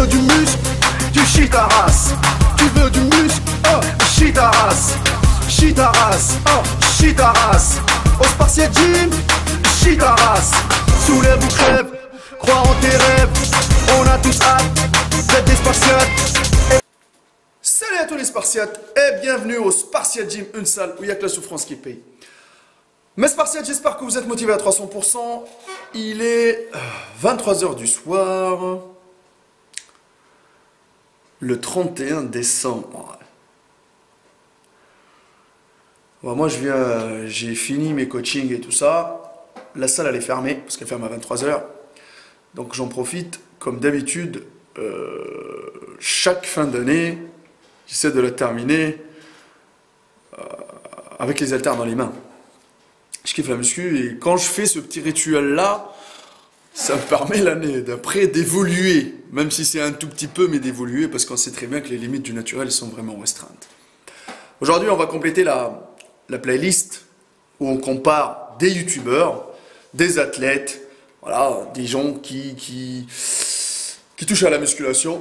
veux du muscle, tu chies ta race. Tu veux du muscle, oh, chie ta race. Chie ta race, oh, chie ta race. Au Spartiate Gym, chie ta race. Soulève ou crève, crois en tes rêves. On a tous hâte d'être des Spartiates. Salut à tous les Spartiates et bienvenue au Spartiate Gym, une salle où il n'y a que la souffrance qui paye. Mes Spartiates, j'espère que vous êtes motivés à 300%. Il est 23 h du soir, le 31 décembre. Bon, moi, j'ai fini mes coachings et tout ça. La salle, elle est fermée, parce qu'elle ferme à 23 h. Donc, j'en profite, comme d'habitude, chaque fin d'année, j'essaie de la terminer avec les haltères dans les mains. Je kiffe la muscu et quand je fais ce petit rituel-là, ça me permet l'année d'après d'évoluer. Même si c'est un tout petit peu, mais d'évoluer, parce qu'on sait très bien que les limites du naturel sont vraiment restreintes. Aujourd'hui, on va compléter la playlist où on compare des youtubeurs, des athlètes, voilà, des gens qui touchent à la musculation.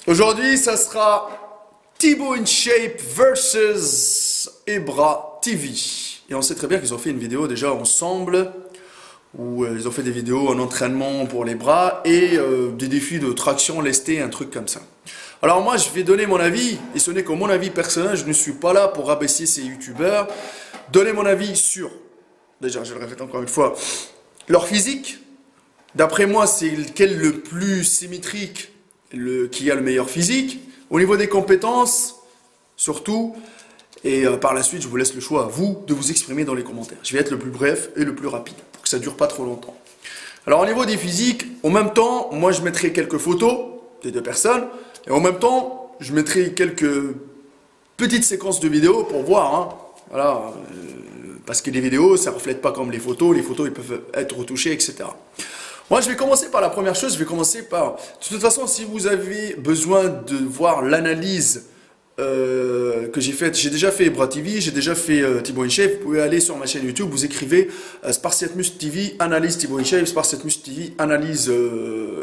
Aujourd'hui, ça sera Thibaut InShape versus Ebra TV. Et on sait très bien qu'ils ont fait une vidéo déjà ensemble, où ils ont fait des vidéos en entraînement pour les bras et des défis de traction lestée, un truc comme ça. Alors moi, je vais donner mon avis, et ce n'est que mon avis personnel, je ne suis pas là pour rabaisser ces youtubeurs. Donner mon avis sur, déjà je le répète encore une fois, leur physique. D'après moi, c'est lequel le plus symétrique, qui a le meilleur physique. Au niveau des compétences, surtout. Et par la suite, je vous laisse le choix à vous de vous exprimer dans les commentaires. Je vais être le plus bref et le plus rapide, pour que ça ne dure pas trop longtemps. Alors au niveau des physiques, en même temps, moi je mettrai quelques photos des deux personnes. Et en même temps, je mettrai quelques petites séquences de vidéos pour voir. Hein. Voilà, parce que les vidéos, ça ne reflète pas comme les photos. Les photos, ils peuvent être retouchées, etc. Moi, je vais commencer par la première chose. Je vais commencer par... De toute façon, si vous avez besoin de voir l'analyse que j'ai faite, j'ai déjà fait Ebra TV, j'ai déjà fait Thibaut InShape. Vous pouvez aller sur ma chaîne YouTube, vous écrivez Spartiate Muscle TV, analyse Thibaut InShape, Spartiate Muscle TV, analyse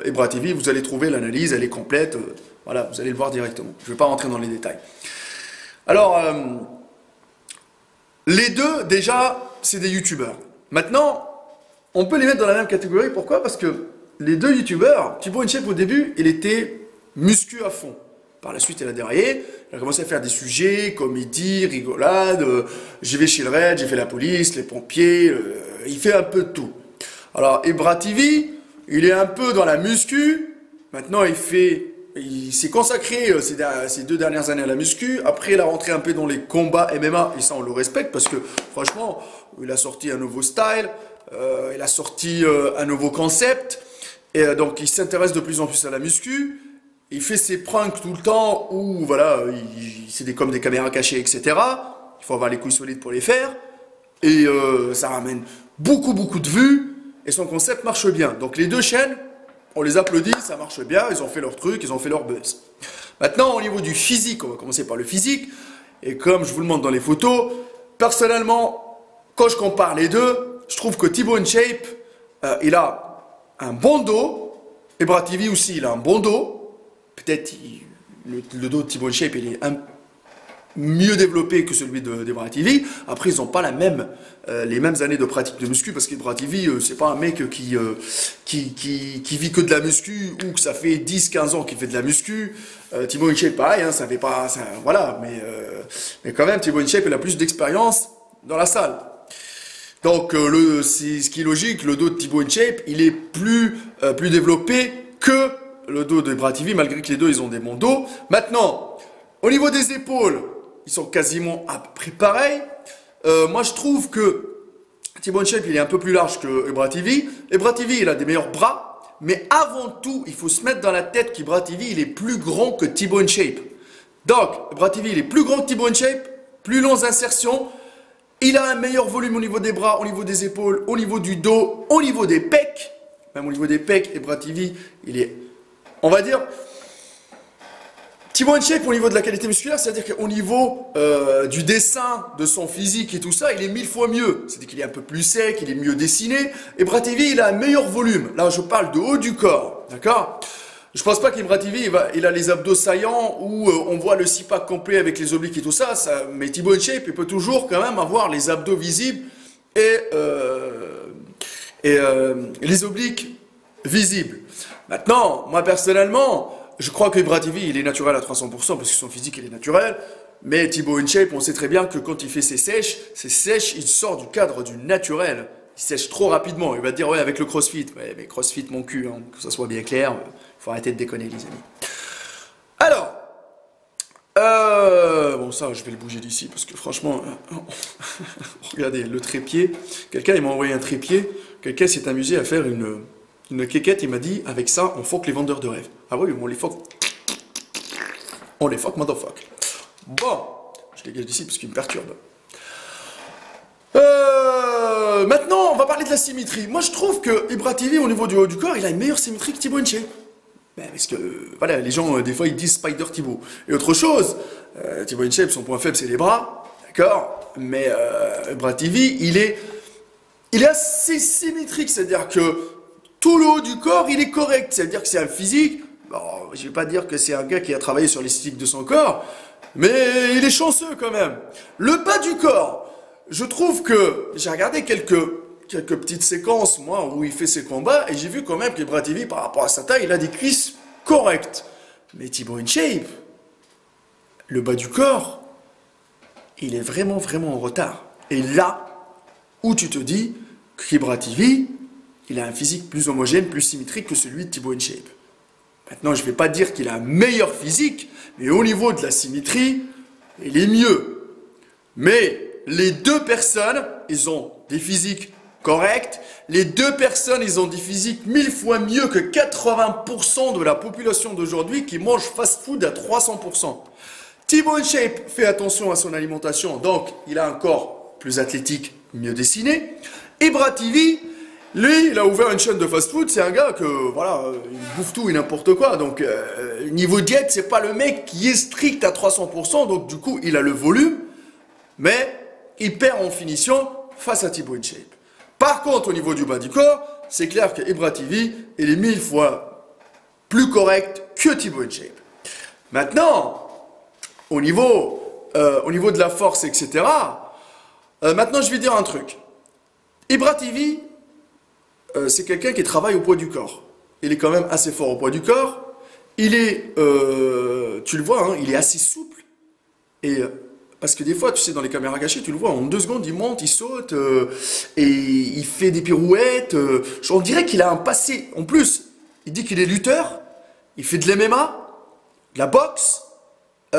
Ebra TV. Vous allez trouver l'analyse, elle est complète. Voilà, vous allez le voir directement. Je ne vais pas rentrer dans les détails. Alors, les deux, déjà, c'est des youtubeurs. Maintenant, on peut les mettre dans la même catégorie. Pourquoi? Parce que les deux youtubeurs, Thibaut InShape au début, il était muscu à fond. Par la suite, il a déraillé. Il a commencé à faire des sujets, comédie, rigolade. J'y vais chez le raid, j'ai fait la police, les pompiers. Il fait un peu de tout. Alors, Ebra TV, il est un peu dans la muscu. Maintenant, il s'est consacré ces 2 dernières années à la muscu. Après, il a rentré un peu dans les combats MMA. Et ça, on le respecte parce que, franchement, il a sorti un nouveau style. Il a sorti un nouveau concept. Et donc, il s'intéresse de plus en plus à la muscu. Il fait ses pranks tout le temps où, voilà, c'est comme des caméras cachées, etc. Il faut avoir les couilles solides pour les faire. Et ça ramène beaucoup de vues. Et son concept marche bien. Donc, les deux chaînes, on les applaudit, ça marche bien. Ils ont fait leur truc, ils ont fait leur buzz. Maintenant, au niveau du physique, on va commencer par le physique. Et comme je vous le montre dans les photos, personnellement, quand je compare les deux, je trouve que Thibaut InShape, il a un bon dos. Ebra TV aussi, il a un bon dos. Peut-être le dos de Thibaut InShape, il est mieux développé que celui d'Ebra TV. Après, ils n'ont pas les mêmes années de pratique de muscu, parce qu'Ebra TV, c'est pas un mec qui vit que de la muscu, ou que ça fait 10-15 ans qu'il fait de la muscu. Thibaut InShape, pareil, hein, ça fait pas... voilà, mais quand même, Thibaut InShape, il a plus d'expérience dans la salle. Donc, ce qui est logique, le dos de Thibaut InShape, il est plus développé que le dos de Ebra TV, malgré que les deux, ils ont des bons dos. Maintenant, au niveau des épaules, ils sont quasiment à peu près pareils. Moi, je trouve que Thibaut InShape, il est un peu plus large que Ebra TV. Ebra TV, il a des meilleurs bras. Mais avant tout, il faut se mettre dans la tête qu'Ebra TV, il est plus grand que Thibaut InShape. Donc, Ebra TV, il est plus grand que Thibaut InShape, plus longues insertions. Il a un meilleur volume au niveau des bras, au niveau des épaules, au niveau du dos, au niveau des pecs. Même au niveau des pecs, Ebra TV, il est... On va dire, Thibaut InShape au niveau de la qualité musculaire, c'est-à-dire qu'au niveau du dessin de son physique et tout ça, il est 1000 fois mieux. C'est-à-dire qu'il est un peu plus sec, il est mieux dessiné. Ebra TV, il a un meilleur volume. Là, je parle de haut du corps, d'accord? Je pense pas qu'Ibra TV il a les abdos saillants où on voit le six-pack complet avec les obliques et tout ça, mais Thibaut InShape il peut toujours quand même avoir les abdos visibles et, les obliques visibles. Maintenant, moi personnellement, je crois que Ibra TV il est naturel à 300% parce que son physique il est naturel. Mais Thibaut InShape, on sait très bien que quand il fait ses sèches, il sort du cadre du naturel. Il sèche trop rapidement. Il va te dire, ouais, avec le crossfit. Ouais, mais crossfit, mon cul, hein, que ça soit bien clair. Faut arrêter de déconner, les amis. Alors, bon, ça, je vais le bouger d'ici parce que franchement, regardez, le trépied. Quelqu'un, il m'a envoyé un trépied. Quelqu'un s'est amusé à faire une quéquette. Il m'a dit, avec ça, on fuck les vendeurs de rêves. Ah oui, on les fuck. On les fuck, motherfuck. Bon, je dégage d'ici parce qu'il me perturbe. Maintenant, on va parler de la symétrie. Moi, je trouve que Ibra TV, au niveau du haut du corps, il a une meilleure symétrie que Thibaut InShape. Ben, parce que, voilà, les gens, des fois, ils disent Spider Thibaut. Et autre chose, Thibaut InShape, son point faible, c'est les bras, d'accord. Mais Ibra TV, il est assez symétrique, c'est-à-dire que tout le haut du corps, il est correct. C'est-à-dire que c'est un physique, bon, je vais pas dire que c'est un gars qui a travaillé sur l'esthétique de son corps, mais il est chanceux quand même. Le bas du corps, je trouve que j'ai regardé quelques petites séquences, moi, où il fait ses combats, et j'ai vu quand même qu'Ibra TV, par rapport à sa taille, il a des cuisses correctes. Mais Thibaut InShape, le bas du corps, il est vraiment, vraiment en retard. Et là, où tu te dis qu'Ibra TV, il a un physique plus homogène, plus symétrique que celui de Thibaut InShape. Maintenant, je ne vais pas dire qu'il a un meilleur physique, mais au niveau de la symétrie, il est mieux. Mais les deux personnes, ils ont des physiques corrects. Les deux personnes, ils ont des physiques 1000 fois mieux que 80% de la population d'aujourd'hui qui mange fast-food à 300%. Thibaut InShape fait attention à son alimentation, donc il a un corps plus athlétique, mieux dessiné. Ibra TV, lui, il a ouvert une chaîne de fast-food, c'est un gars que, voilà, il bouffe tout et n'importe quoi. Donc, niveau diète, c'est pas le mec qui est strict à 300%, donc du coup, il a le volume, mais il perd en finition face à Thibaut InShape. Par contre, au niveau du bas du corps, c'est clair que Ibra TV, il est 1000 fois plus correct que Thibaut InShape. Maintenant, au niveau de la force, etc., maintenant, je vais dire un truc. Ibra TV, c'est quelqu'un qui travaille au poids du corps. Il est quand même assez fort au poids du corps. Il est, tu le vois, hein, il est assez souple. Et parce que des fois, tu sais, dans les caméras cachées, tu le vois, en 2 secondes, il monte, il saute, et il fait des pirouettes. On dirait qu'il a un passé. En plus, il dit qu'il est lutteur, il fait de l'MMA, de la boxe, il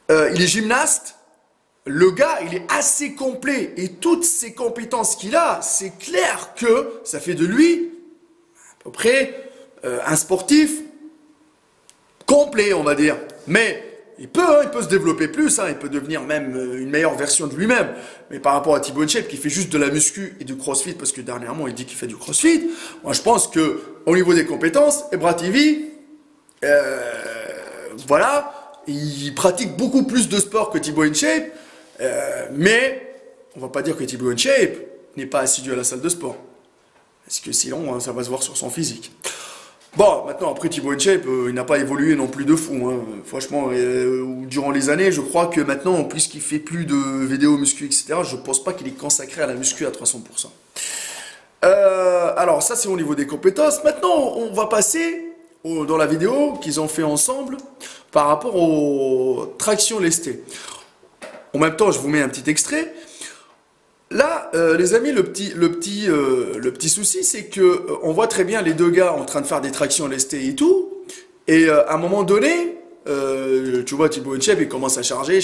est gymnaste. Le gars, il est assez complet et toutes ces compétences qu'il a, c'est clair que ça fait de lui à peu près un sportif complet, on va dire. Mais il peut se développer plus, hein, il peut devenir même une meilleure version de lui-même. Mais par rapport à Thibaut InShape qui fait juste de la muscu et du crossfit, parce que dernièrement il dit qu'il fait du crossfit, moi je pense que au niveau des compétences, Ibra TV, voilà, il pratique beaucoup plus de sport que Thibaut InShape. Mais on va pas dire que Thibaut InShape n'est pas assidu à la salle de sport. Parce que sinon, hein, ça va se voir sur son physique. Bon, maintenant, après Thibaut InShape, il n'a pas évolué non plus de fou. Hein. Franchement, durant les années, je crois que maintenant, puisqu'il fait plus de vidéos muscu, etc., je pense pas qu'il est consacré à la muscu à 300%. Alors, ça, c'est au niveau des compétences. Maintenant, on va passer dans la vidéo qu'ils ont fait ensemble par rapport aux tractions lestées. En même temps, je vous mets un petit extrait. Là, les amis, le petit souci, c'est que on voit très bien les deux gars en train de faire des tractions lestées et tout. Et à un moment donné, tu vois, Thibaut InShape, il commence à charger,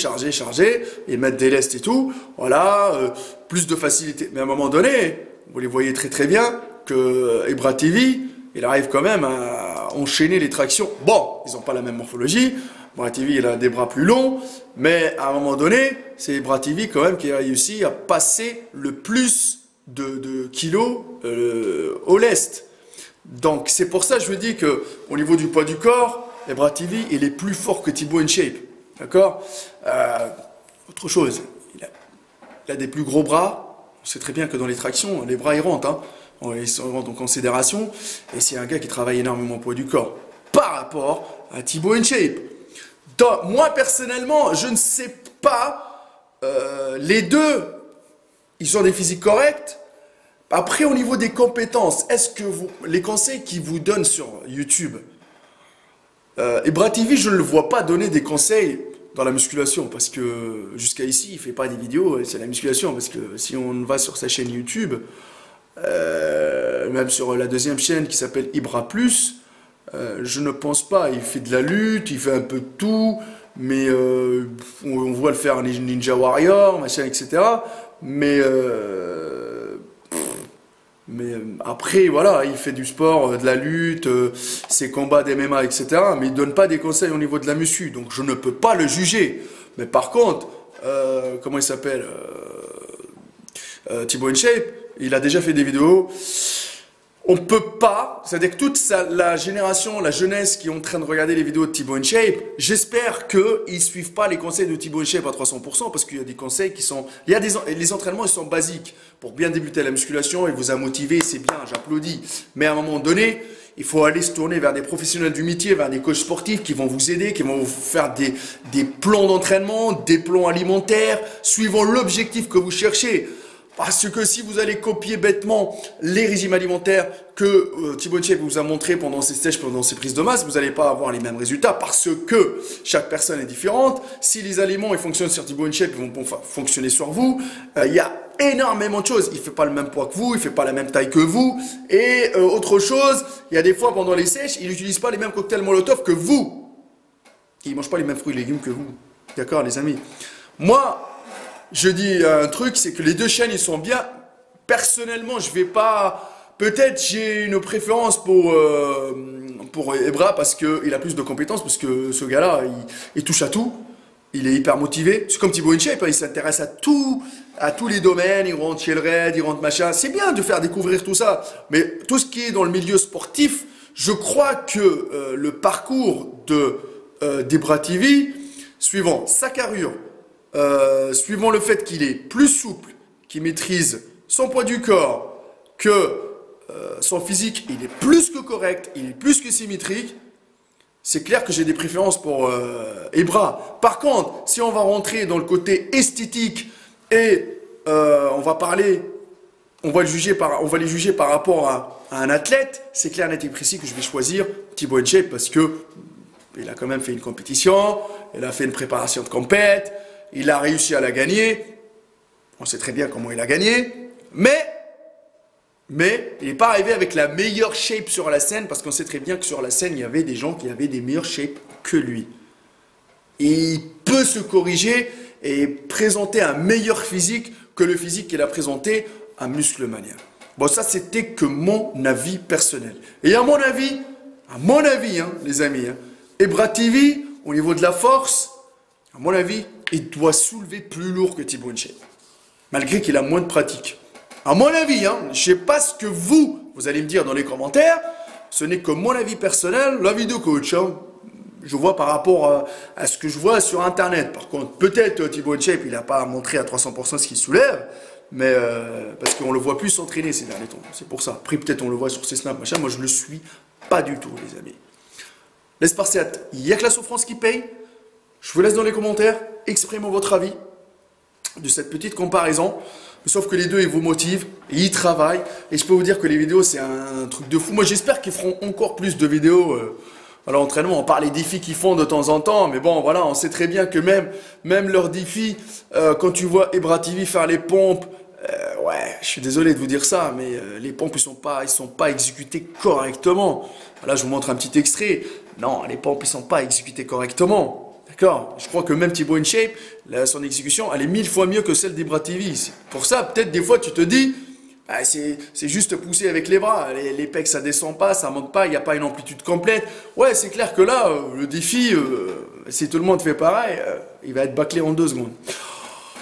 et mettre des lestes et tout. Voilà, plus de facilité. Mais à un moment donné, vous les voyez très très bien que Ibra TV, il arrive quand même à enchaîner les tractions. Bon, ils n'ont pas la même morphologie. Ibra TV, il a des bras plus longs, mais à un moment donné, c'est Ibra TV quand même qui a réussi à passer le plus de kilos au lest. Donc c'est pour ça que je vous dis que au niveau du poids du corps, Ibra TV, il est plus fort que Thibaut InShape. D'accord. Autre chose, il a des plus gros bras. On sait très bien que dans les tractions, les bras ils rentrent. Hein. ils sont en considération. Et c'est un gars qui travaille énormément au poids du corps par rapport à Thibaut InShape. Moi, personnellement, je ne sais pas. Les deux, ils ont des physiques corrects. Après, au niveau des compétences, est-ce que les conseils qu'ils vous donnent sur YouTube, Ibra TV, je ne le vois pas donner des conseils dans la musculation, parce que jusqu'à ici, il ne fait pas des vidéos, c'est la musculation, parce que si on va sur sa chaîne YouTube, même sur la deuxième chaîne qui s'appelle Ibra Plus, je ne pense pas, il fait de la lutte, il fait un peu de tout, mais on voit le faire Ninja Warrior, machin, etc. Mais après, voilà, il fait du sport, de la lutte, ses combats d'MMA, etc. Mais il ne donne pas des conseils au niveau de la muscu, donc je ne peux pas le juger. Mais par contre, comment il s'appelle, Thibaut InShape, il a déjà fait des vidéos. On peut pas, c'est-à-dire que toute la génération, la jeunesse qui est en train de regarder les vidéos de Thibaut InShape, j'espère qu'ils ne suivent pas les conseils de Thibaut InShape à 300%, parce qu'il y a des conseils qui sont... les entraînements, ils sont basiques pour bien débuter la musculation et vous a motivé, c'est bien, j'applaudis. Mais à un moment donné, il faut aller se tourner vers des professionnels du métier, vers des coachs sportifs qui vont vous aider, qui vont vous faire des plans d'entraînement, des plans alimentaires, suivant l'objectif que vous cherchez. Parce que si vous allez copier bêtement les régimes alimentaires que Thibaut InShape vous a montré pendant ses stages, pendant ses prises de masse, vous n'allez pas avoir les mêmes résultats parce que chaque personne est différente. Si les aliments ils fonctionnent sur Thibaut InShape, ils vont fonctionner sur vous. Il y a énormément de choses. Il ne fait pas le même poids que vous, il ne fait pas la même taille que vous. Et autre chose, il y a des fois pendant les sèches, il n'utilise pas les mêmes cocktails Molotov que vous. Il ne mange pas les mêmes fruits et légumes que vous. D'accord, les amis? Moi, je dis un truc, c'est que les deux chaînes, ils sont bien. Personnellement, je vais pas... Peut-être j'ai une préférence pour Ibra parce qu'il a plus de compétences, parce que ce gars-là, il touche à tout. Il est hyper motivé. C'est comme Thibaut InShape, il s'intéresse à tous les domaines. Il rentre chez le raid, il rentre machin. C'est bien de faire découvrir tout ça. Mais tout ce qui est dans le milieu sportif, je crois que le parcours d'Ibra TV, suivant sa carrure, suivant le fait qu'il est plus souple, qu'il maîtrise son poids du corps, que son physique, il est plus que correct, il est plus que symétrique, c'est clair que j'ai des préférences pour Ibra. Par contre, si on va rentrer dans le côté esthétique et on va les juger par rapport à un athlète, c'est clair, net et précis que je vais choisir Thibaut InShape parce que il a quand même fait une compétition, il a fait une préparation de compète, il a réussi à la gagner. On sait très bien comment il a gagné. Mais il n'est pas arrivé avec la meilleure shape sur la scène parce qu'on sait très bien que sur la scène, il y avait des gens qui avaient des meilleures shapes que lui. Et il peut se corriger et présenter un meilleur physique que le physique qu'il a présenté à Musclemania. Bon, ça, c'était que mon avis personnel. Et à mon avis, hein, les amis, hein, Ibra TV, au niveau de la force, à mon avis, il doit soulever plus lourd que Thibaut InShape. Malgré qu'il a moins de pratique. À mon avis, hein, je ne sais pas ce que vous allez me dire dans les commentaires. Ce n'est que mon avis personnel, l'avis de coach. Hein. Je vois par rapport à ce que je vois sur Internet. Par contre, peut-être Thibaut InShape, il n'a pas montré à 300% ce qu'il soulève. Mais parce qu'on le voit plus s'entraîner ces derniers temps. C'est pour ça. Après, peut-être on le voit sur ses snaps, machin. Moi, je ne le suis pas du tout, les amis. Les Spartiates, il n'y a que la souffrance qui paye. Je vous laisse dans les commentaires, exprimez votre avis de cette petite comparaison. Sauf que les deux, ils vous motivent, ils travaillent. Et je peux vous dire que les vidéos, c'est un truc de fou. Moi, j'espère qu'ils feront encore plus de vidéos à l'entraînement. On parle des défis qu'ils font de temps en temps. Mais bon, voilà, on sait très bien que même leurs défis, quand tu vois Ibra TV faire les pompes, ouais, je suis désolé de vous dire ça, mais les pompes, ils sont pas exécutés correctement. Là, je vous montre un petit extrait. Non, les pompes, ils sont pas exécutés correctement. D'accord? Je crois que même Thibaut InShape, son exécution, elle est 1000 fois mieux que celle d'Ibra TV. Pour ça, peut-être des fois, tu te dis, bah, c'est juste pousser avec les bras. Les pecs, ça descend pas, ça monte pas, il n'y a pas une amplitude complète. Ouais, c'est clair que là, le défi, si tout le monde fait pareil, il va être bâclé en 2 secondes.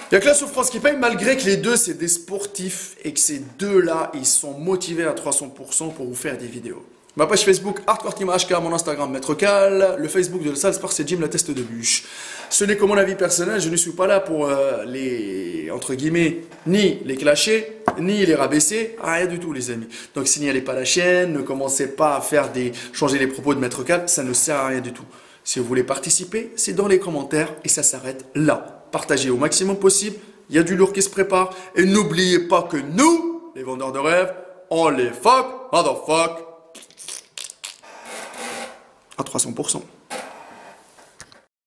Il n'y a que la souffrance qui paye, malgré que les deux, c'est des sportifs et que ces deux-là, ils sont motivés à 300% pour vous faire des vidéos. Ma page Facebook, Hardcore Team HK, mon Instagram, Maître Cal, le Facebook de la salle Sport, c'est Jim, la teste de bûche. Ce n'est que mon avis personnel, je ne suis pas là pour entre guillemets, ni les clasher, ni les rabaisser, rien du tout les amis. Donc signalez pas la chaîne, ne commencez pas à faire changer les propos de Maître Cal, ça ne sert à rien du tout. Si vous voulez participer, c'est dans les commentaires et ça s'arrête là. Partagez au maximum possible, il y a du lourd qui se prépare et n'oubliez pas que nous, les vendeurs de rêves, on les fuck, motherfuck à 300%.